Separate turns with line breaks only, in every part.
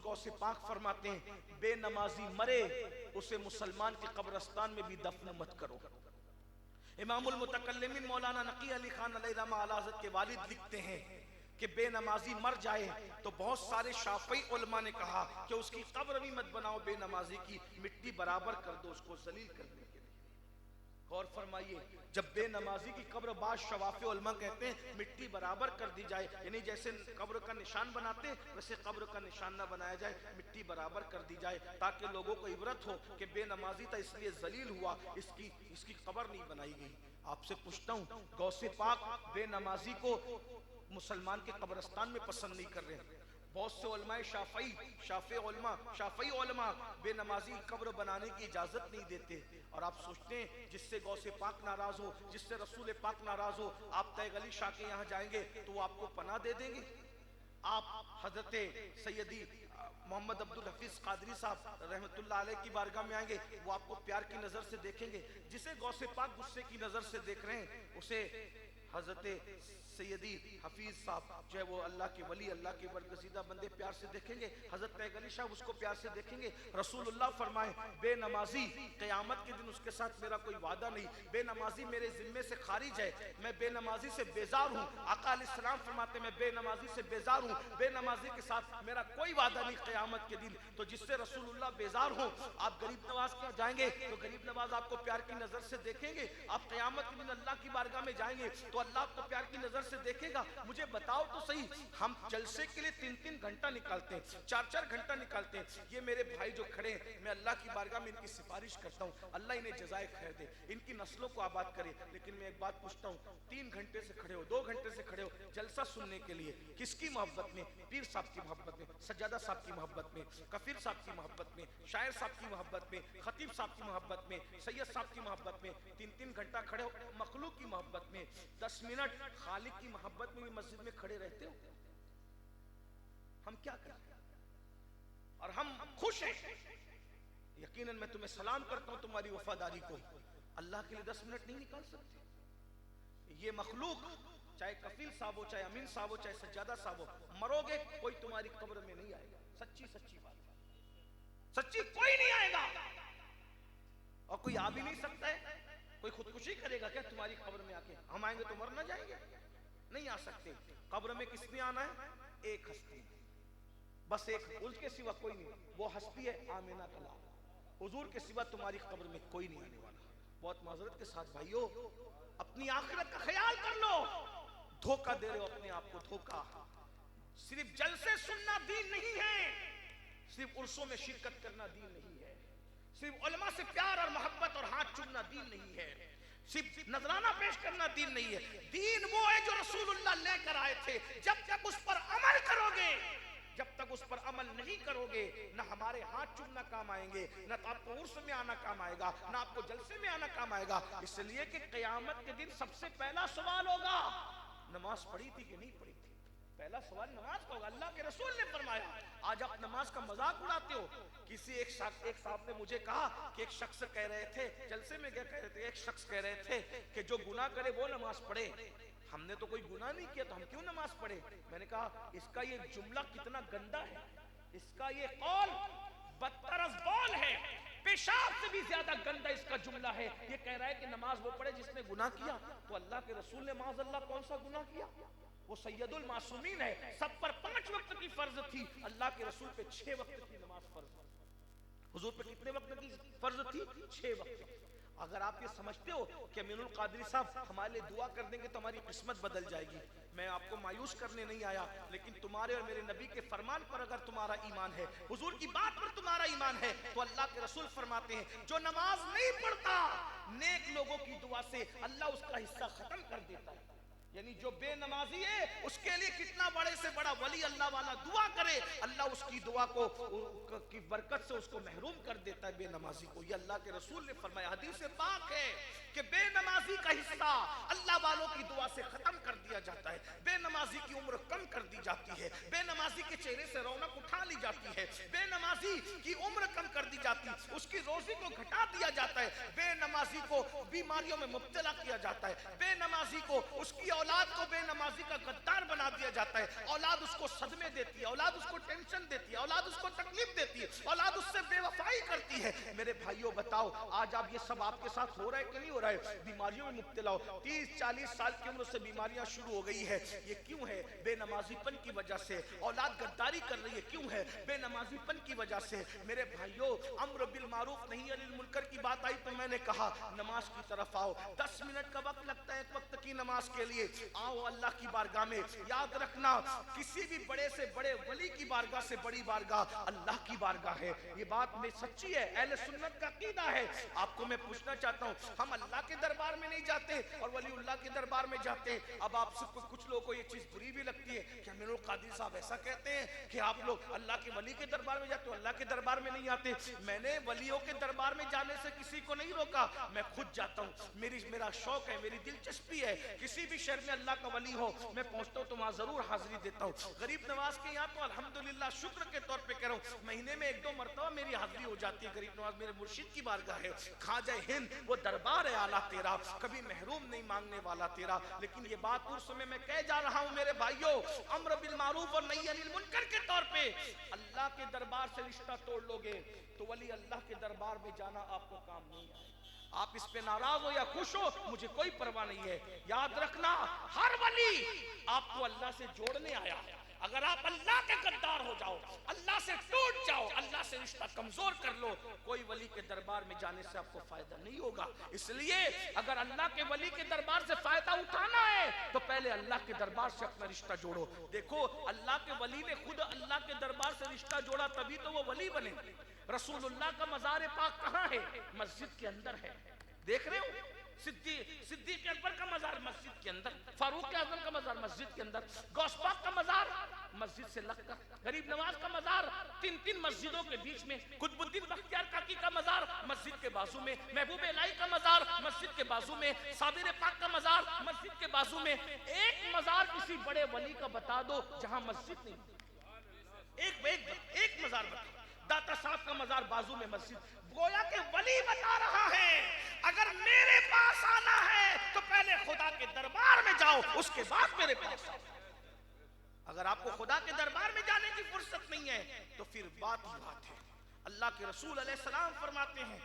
غوث پاک فرماتے ہیں بے نمازی مرے اسے مسلمان کے قبرستان میں بھی دفن مت کرو۔ امام المتکلمین مولانا نقی علی خان علیہ رحمہ اعلی حضرت کے والد لکھتے ہیں کہ بے نمازی مر جائے تو بہت سارے شافعی علماء نے کہا کہ اس کی قبر بھی مت بناؤ، بے نمازی کی مٹی برابر کر دو اس کو ذلیل کرنے کے لیے۔ غور فرمائیے، جب بے نمازی کی قبر بعض شوافی علماء کہتے ہیں مٹی برابر کر دی جائے، یعنی جیسے قبر کا نشان بناتے ہیں ویسے قبر کا نشان نہ بنایا جائے، مٹی برابر کر دی جائے تاکہ لوگوں کو عبرت ہو کہ بے نمازی تھا اس لیے ذلیل ہوا، اس کی قبر نہیں بنائی گئی۔ آپ سے پوچھتا ہوں، غوث پاک بے نمازی کو مسلمان کے قبرستان میں پسند نہیں کر رہے ہیں۔ بہت سے علماء شافعی علماء بے نمازی قبر بنانے کی اجازت نہیں دیتے، اور آپ سوچتے ہیں جس سے غوث پاک ناراض ہو، جس سے رسول پاک ناراض ہو، آپ تیغ علی شاہ کے یہاں جائیں گے تو وہ آپ کو پناہ دے دیں گے؟ آپ حضرت سیدی محمد عبدالحفیظ قادری صاحب رحمت اللہ علیہ کی بارگاہ میں آئیں گے، وہ آپ کو پیار کی نظر سے دیکھیں گے؟ جسے غوث پاک غصے کی نظر سے دیکھ رہے ہیں اسے حضرت سیدی حفیظ صاحب جو ہے وہ اللہ کے ولی، اللہ کے برگزیدہ بندے پیار سے دیکھیں گے، حضرت تیغ علی شاہ اس کو پیار سے دیکھیں گے۔ رسول اللہ فرمائیں بے نمازی قیامت کے دن اس کے ساتھ میرا کوئی وعدہ نہیں، بے نمازی میرے ذمے سے خارج ہے، میں بے نمازی سے بیزار ہوں۔ آقا علیہ السلام فرماتے میں بے نمازی سے بیزار ہوں، بے نمازی کے ساتھ میرا کوئی وعدہ نہیں قیامت کے دن۔ تو جس سے رسول اللہ بیزار ہوں، آپ غریب نواز کے جائیں گے تو غریب نواز آپ کو پیار کی نظر سے دیکھیں گے، آپ قیامت کے دن اللہ کی بارگاہ میں جائیں گے تو اللہ آپ کو پیار کی نظر سے دیکھے گا۔ مجھے بتاؤ تو صحیح، ہم جلسے کے لیے 3 گھنٹہ نکالتے ہیں، 4 گھنٹہ نکالتے ہیں، یہ میرے بھائی جو کھڑے ہیں میں اللہ کی بارگاہ میں ان کی سفارش کرتا ہوں اللہ انہیں جزائے خیر دے، ان کی نسلوں کو آباد کرے۔ لیکن میں ایک بات پوچھتا ہوں، 3 گھنٹے سے کھڑے ہو، 2 گھنٹے سے کھڑے ہو جلسہ سننے کے لیے، کس کی محبت میں؟ پیر صاحب کی محبت میں، سجادہ صاحب کی محبت میں، کفیر صاحب کی محبت میں، شاعر صاحب کی محبت میں، خطیب صاحب کی محبت میں، سید صاحب کی محبت میں، 3 گھنٹہ کھڑے ہو مخلوق کی محبت میں، 10 منٹ خالق کی محبت میں بھی مسجد میں کھڑے رہتے ہو؟ ہم کیا کریں؟ اور ہم خوش ہیں، یقیناً میں تمہیں سلام کرتا ہوں تمہاری وفاداری کو، اللہ کے لیے 10 منٹ نہیں نکال سکتے؟ یہ مخلوق چاہے کفیل صاحب ہو، چاہے امین صاحب ہو، چاہے سجادہ صاحب ہو، مرو گے کوئی تمہاری قبر میں نہیں آئے گا، سچی بات، سچی کوئی نہیں آئے گا، اور کوئی آ بھی نہیں سکتا ہے۔ کوئی خودکشی کرے گا کیا تمہاری قبر میں آ کے؟ ہم آئیں گے تو مر نہ جائیں گے؟ نہیں آ سکتے۔ قبر میں کس نے آنا ہے؟ ایک ہستی، بس ایک، اس کے سوا کوئی نہیں، وہ ہستی ہے آمینہ کا لال، حضور کے سوا تمہاری قبر میں کوئی نہیں آنے والا۔ بہت معذرت کے ساتھ بھائیو، اپنی آخرت کا خیال کر لو، دھوکہ دے رہے ہو اپنے آپ کو، دھوکہ۔ صرف جلسے سننا دین نہیں ہے، صرف عرسوں میں شرکت کرنا دین نہیں ہے، صرف علماء سے پیار اور محبت اور ہاتھ چومنا دین نہیں ہے، صرف نذرانہ پیش کرنا دین نہیں ہے۔ دین وہ ہے جو رسول اللہ لے کر آئے تھے، جب تک اس پر عمل کرو گے، جب تک اس پر عمل نہیں کرو گے، نہ ہمارے ہاتھ چومنا کام آئیں گے، نہ آپ کو عرس میں آنا کام آئے گا، نہ آپ کو جلسے میں آنا کام آئے گا۔ اس لیے کہ قیامت کے دن سب سے پہلا سوال ہوگا نماز پڑھی تھی کہ نہیں پڑھی تھی، پہلا سوال نماز کا ہوگا۔ اللہ کے رسول نے فرمایا، آج آپ نماز کا مذاق اڑاتے ہو۔ کسی ایک صاحب نے مجھے کہا کہ ایک شخص کہہ رہے تھے، جلسے میں کہہ رہے تھے، ایک شخص کہہ رہے تھے کہ جو گناہ کرے وہ نماز پڑھے، ہم نے تو کوئی گناہ نہیں کیا تو ہم کیوں نماز پڑھے؟ میں نے کہا اس کا یہ جملہ کتنا گندا ہے، اس کا یہ قول بدتر از بول ہے، پیشاب سے بھی زیادہ گندا اس کا جملہ ہے۔ یہ کہہ رہا ہے کہ نماز وہ پڑھے جس نے گناہ کیا، تو اللہ کے رسول نے معاذ اللہ کون سا گناہ کیا؟ وہ سید المعصومین ہے، سب پر 5 وقت کی فرض تھی، اللہ کے رسول پہ 6 وقت کی نماز فرض تھی۔ حضور پہ کتنے وقت کی فرض تھی؟ 6 وقت۔ اگر آپ یہ سمجھتے ہو کہ امین القادری صاحب ہمارے لیے دعا کر دیں گے تو ہماری قسمت بدل جائے گی، میں آپ کو مایوس کرنے نہیں آیا، لیکن تمہارے اور میرے نبی کے فرمان پر اگر تمہارا ایمان ہے، حضور کی بات پر تمہارا ایمان ہے، تو اللہ کے رسول فرماتے ہیں جو نماز نہیں پڑھتا، نیک لوگوں کی دعا سے اللہ اس کا حصہ ختم کر دیتا ہے۔ یعنی جو بے نمازی ہے اس کے لیے کتنا بڑے سے بڑا ولی اللہ والا دعا کرے، اللہ اس کی دعا کو کی برکت سے اس کو محروم کر دیتا ہے بے نمازی کو۔ یہ اللہ کے رسول نے فرمایا، حدیث پاک ہے کہ بے نمازی کا حصہ اللہ والوں کی دعا سے ختم کر دیا جاتا ہے، بے نمازی کی عمر کم کر دی جاتی ہے، بے نمازی کے چہرے سے رونق اٹھا لی جاتی ہے، بے نمازی کی عمر کم کر دی جاتی ہے، اس کی روزی کو گھٹا دیا جاتا ہے، بے نمازی کو بیماریوں میں مبتلا کیا جاتا ہے، بے نمازی کو اس کی اولاد کو بے نمازی کا غدار بنا دیا جاتا ہے، اولاد اس کو صدمے دیتی ہے، اولاد اس کو ٹینشن دیتی ہے، اولاد اس کو تکلیف دیتی ہے، اولاد اس سے بے وفائی کرتی ہے۔ میرے بھائیوں بتاؤ آج آپ یہ سب آپ کے ساتھ ہو رہا ہے کہ نہیں ہو رہا ہے؟ بیماریوں میں مبتلا ہو، 30-40 سال کی عمر سے بیماریاں شروع ہو گئی ہے، یہ کیوں ہے؟ بے نمازی پن کی وجہ سے۔ اولاد غداری کر رہی ہے، کیوں ہے؟ بے نمازی پن کی وجہ سے۔ میرے بھائیوں امر بالمعروف نہی عن المنکر کی بات آئی تو میں نے کہا نماز کی طرف آؤ، 10 منٹ کا وقت لگتا ہے ایک وقت کی نماز کے لیے، آؤ اللہ کی بارگاہ میں۔ یاد رکھنا کسی بھی بڑے سے بڑے ولی کی بارگاہ سے بڑی بارگاہ اللہ کی بارگاہ ہے، یہ بات میں سچی ہے، اہل سنت کا عقیدہ ہے۔ آپ کو میں پوچھنا چاہتا ہوں، ہم اللہ کے دربار میں نہیں جاتے اور ولی اللہ کے دربار میں جاتے ہیں۔ اب آپ سب کو کچھ لوگوں کو یہ چیز بری بھی لگتی ہے کہ امین القادری صاحب ایسا کہتے ہیں کہ آپ لوگ اللہ کے ولی کے دربار میں جاتے ہو، اللہ کے دربار میں نہیں آتے۔ میں نے ولیوں کے دربار میں جانے سے کسی کو نہیں روکا، میں خود جاتا ہوں، میرا شوق ہے، میری دلچسپی ہے، کسی بھی شہر میں اللہ کا ولی ہو میں پہنچتا ہوں تو وہاں ضرور حاضری دیتا ہوں۔ غریب نواز کے یہاں تو الحمدللہ شکر کے طور پہ کہہ رہا ہوں مہینے میں 1-2 مرتبہ میری حاضری ہو جاتی ہے۔ غریب نواز میرے مرشد کی بارگاہ ہے، خواجہ ہند وہ دربار ہے اعلیٰ تیرا، کبھی محروم نہیں مانگنے والا تیرا۔ لیکن یہ بات اس سمے میں کہہ جا رہا ہوں میرے بھائیوں، امر بالمعروف اور نہی عن المنکر کے طور پہ اللہ کے دربار سے رشتہ توڑ لو گے تو ولی اللہ کے دربار میں جانا آپ کو کام نہیں آئے۔ آپ اس پہ ناراض ہو یا خوش ہو مجھے کوئی پرواہ نہیں ہے، یاد رکھنا ہر ولی آپ کو اللہ سے جوڑنے آیا ہے۔ اگر آپ اللہ کے غدار ہو جاؤ، اللہ سے ٹوٹ جاؤ، اللہ سے رشتہ کمزور کر لو، کوئی ولی کے دربار میں جانے سے آپ کو فائدہ نہیں ہوگا۔ اس لیے اگر اللہ کے ولی کے دربار سے فائدہ اٹھانا ہے تو پہلے اللہ کے دربار سے اپنا رشتہ جوڑو۔ دیکھو اللہ کے ولی نے خود اللہ کے دربار سے رشتہ جوڑا تبھی تو وہ ولی بنے۔ رسول اللہ کا مزار پاک کہاں ہے؟ مسجد کے اندر ہے، دیکھ رہے ہو؟ صدیق اکبر کا مزار مسجد کے اندر، فاروق اعظم کا مزار مسجد کے اندر، غوث پاک کا مزار مسجد سے لگ کر، غریب نواز کا مزار 3 مسجدوں کے بیچ میں، قطب الدین بختیار کاکی کا مزار مسجد کے بازو میں، محبوب الہی کا مزار مسجد کے بازو میں، صابر پاک کا مزار مسجد کے بازو میں۔ ایک مزار کسی بڑے ولی کا بتا دو جہاں مسجد نہیں، ایک مزار بتا۔ داتا صاحب کا مزار بازو میں مسجد، گویا کہ ولی بتا رہا ہے اگر میرے پاس آنا ہے تو پہلے خدا کے دربار میں جاؤ، اس کے بعد میرے پاس آؤ۔ اگر آپ کو خدا کے دربار میں جانے کی فرصت نہیں ہے تو پھر بات ہی بات ہے۔ اللہ کے رسول علیہ السلام فرماتے ہیں،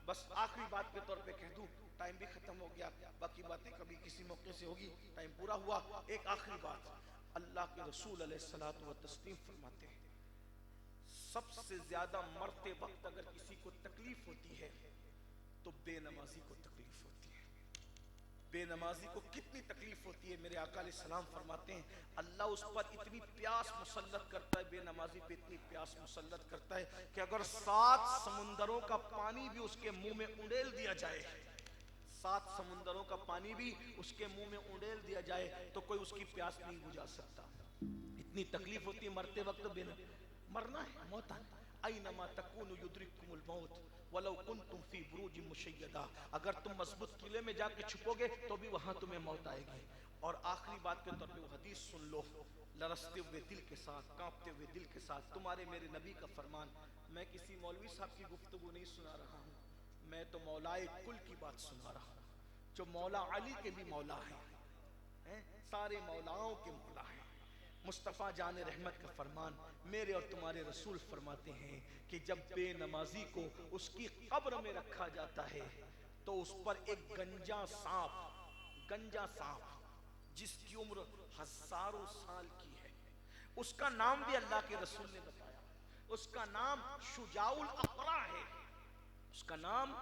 بس آخری بات کے طور پہ کہہ دوں، ٹائم بھی ختم ہو گیا، باقی باتیں کبھی کسی موقع سے ہوگی، ٹائم پورا ہوا۔ ایک آخری بات، اللہ کے رسول علیہ الصلوۃ والتسلیم فرماتے ہیں سب سے زیادہ مرتے وقت اگر کسی کو تکلیف ہوتی ہے تو بے نمازی کو تکلیف ہوتی ہے۔ بے نمازی کو کتنی تکلیف ہوتی ہے؟ میرے آقا علیہ السلام فرماتے ہیں اللہ اس پر اتنی پیاس مسلط کرتا ہے، بے نمازی پہ اتنی پیاس مسلط کرتا ہے کہ اگر 7 سمندروں کا پانی بھی اس کے منہ میں انڈیل دیا جائے، 7 سمندروں کا پانی بھی اس کے منہ میں انڈیل دیا جائے تو کوئی اس کی پیاس نہیں بجھا سکتا۔ اتنی تکلیف ہوتی ہے مرتے وقت۔ مرنا ہے، موت ہے، اینما تکونوا یدرککم الموت ولو کنتم فی بروج مشیدہ، اگر تم مضبوط قلعے میں جا کے چھپو گے تو بھی وہاں تمہیں موت آئے گی۔ اور آخری بات کے طور پہ وہ حدیث سن لو، لرزتے ہوئے دل کے ساتھ، کانپتے ہوئے دل کے ساتھ، تمہارے میرے نبی کا فرمان، میں کسی مولوی صاحب کی گفتگو نہیں سنا رہا ہوں، میں تو مولائے کل کی بات سنا رہا ہوں، جو مولا علی کے بھی مولا ہیں، سارے مولاؤں کے مولا ہیں۔ مصطفیٰ جان رحمت کا فرمان، میرے اور تمہارے رسول فرماتے ہیں کہ جب بے نمازی کو اس کی قبر میں رکھا جاتا ہے تو اس پر ایک گنجا سانپ جس کی عمر ہزاروں سال کی ہے، اس کا نام بھی اللہ کے رسول نے بتایا، اس کا نام شجاع الاقرع ہے، اس کا نام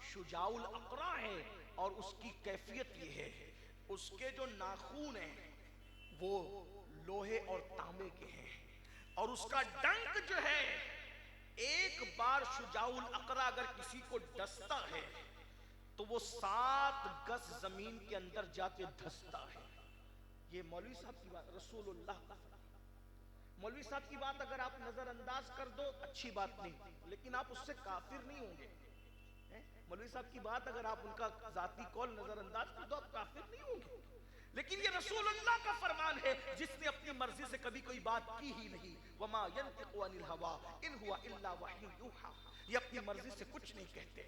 شجاع الاقرع ہے، اور اس کی کیفیت یہ ہے، اس کے جو ناخون ہیں وہ لوہے اور تانبے کے ہیں، اور اس کا ڈنک جو ہے ایک بار شجاع الاقرع اگر کسی کو ڈستا ہے تو وہ 7 گز زمین کے اندر جا کے دھستا ہے۔ یہ مولوی صاحب کی بات، رسول اللہ کا مولوی صاحب کی بات اگر آپ نظر انداز کر دو اچھی بات نہیں، لیکن آپ اس سے کافر نہیں ہوں گے۔ مولوی صاحب کی بات اگر آپ ان کا ذاتی قول نظر انداز کر دو آپ کافر نہیں ہوں گے، لیکن یہ رسول اللہ کا فرمان ہے جس نے اپنی مرضی سے کبھی کوئی بات کی ہی نہیں، وما ينطق عن الهوى ان هو الا وحی یوحى، یہ اپنی مرضی سے کچھ نہیں کہتے۔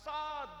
7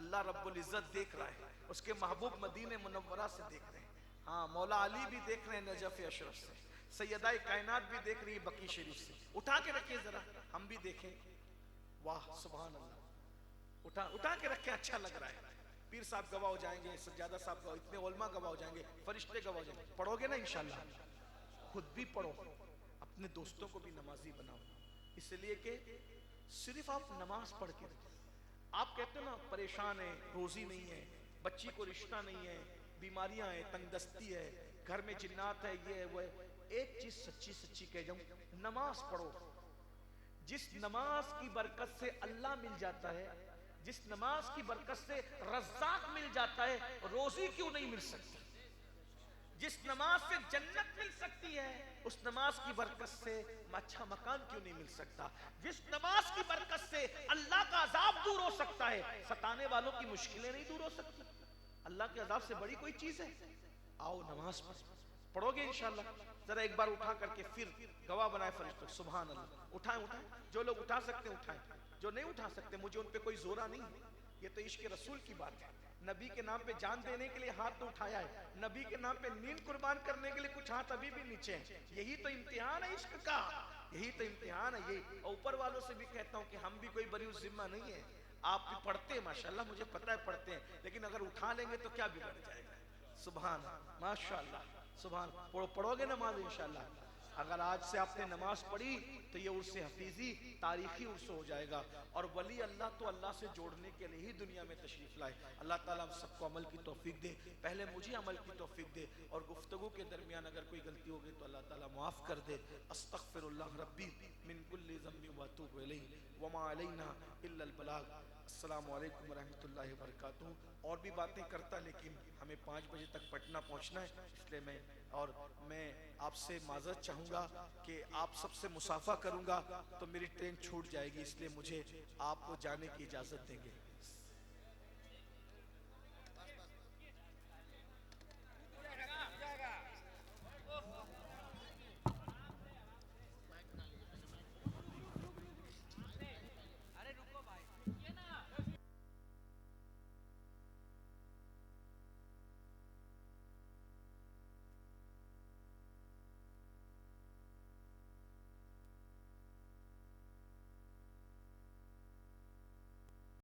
اللہ رب العزت دیکھ رہا ہے، اس کے محبوب مدینہ منورہ سے دیکھ رہے ہیں، ہاں مولا علی بھی دیکھ رہے ہیں نجف اشرف سے، سیدہ کائنات بھی دیکھ رہی ہے بقی شریف سے. اٹھا کے رکھیں ذرا ہم بھی دیکھیں. واہ سبحان اللہ، اٹھا کے رکھیں، اچھا لگ رہا ہے. پیر صاحب گواہ ہو جائیں گے، سجادہ صاحب گواہ، اتنے علماء گواہ ہو جائیں گے، فرشتے گواہ ہو جائیں گے. پڑھو گے نا انشاءاللہ؟ خود بھی پڑھو، اپنے دوستوں کو بھی نمازی بناؤ، اس لیے کہ صرف آپ نماز پڑھ کے آپ کہتے ہو نا پریشان ہیں، روزی نہیں ہے، بچی کو رشتہ نہیں ہے، بیماریاں ہیں، تنگ دستی ہے، گھر میں جنات ہے، یہ ہے وہ ہے. ایک چیز سچی سچی کہہ جاؤں، نماز پڑھو. جس نماز کی برکت سے اللہ مل جاتا ہے، جس نماز کی برکت سے رزاق مل جاتا ہے، روزی کیوں نہیں مل سکتی؟ جس نماز سے جنت مل سکتی ہے، اس نماز کی برکت سے اچھا مکان کیوں نہیں مل سکتا؟ جس نماز کی برکت سے اللہ کا عذاب دور ہو سکتا ہے، ستانے والوں کی مشکلیں نہیں دور ہو سکتی؟ اللہ کے عذاب سے بڑی کوئی چیز ہے؟ آؤ نماز پڑھو گے انشاءاللہ. ذرا ایک بار اٹھا کر کے پھر گواہ بنائے فرشتوں. سبحان اللہ. اٹھائیں اٹھائیں، جو لوگ اٹھا سکتے ہیں اٹھائیں، جو نہیں اٹھا سکتے مجھے ان پہ کوئی زورا نہیں ہے. یہ تو عشق رسول کی بات ہے. نبی کے نام پہ جان دینے کے لیے ہاتھ تو اٹھایا ہے، نبی کے نام پہ نیند قربان کرنے کے لیے کچھ ہاتھ ابھی بھی نیچے ہیں. یہی تو امتحان ہے عشق کا، یہی تو امتحان ہے. یہ اوپر والوں سے بھی کہتا ہوں کہ ہم بھی کوئی بری ذمہ نہیں ہے. آپ بھی پڑھتے ہیں ماشاءاللہ، مجھے پتہ ہے پڑھتے ہیں، لیکن اگر اٹھا لیں گے تو کیا بگڑ جائے گا؟ سبحان ماشاءاللہ سبحان. پڑھو گے نماز انشاءاللہ؟ اگر آج سے آپ نے نماز پڑھی تو یہ عرص حفیظی تاریخی عرص ہو جائے گا. اور ولی اللہ تو اللہ سے جوڑنے کے لیے ہی دنیا میں تشریف لائے. اللہ تعالیٰ ہم سب کو عمل کی توفیق دے. پہلے مجھے عمل کی توفیق دے، اور گفتگو کے درمیان اگر کوئی غلطی ہوگی تو اللہ تعالیٰ معاف کر دے. استغفر اللہ ربی من کل ذنب واتوب الیہ وما علینا الا البلاغ. السلام علیکم ورحمۃ اللہ وبرکاتہ. اور بھی باتیں کرتا لیکن ہمیں 5 بجے تک پٹنہ پہنچنا ہے، اس لیے میں آپ سے معذرت چاہوں گا کہ آپ سب سے مصافحہ کروں گا تو میری ٹرین چھوٹ جائے گی، اس لیے مجھے آپ کو جانے کی اجازت دیں گے.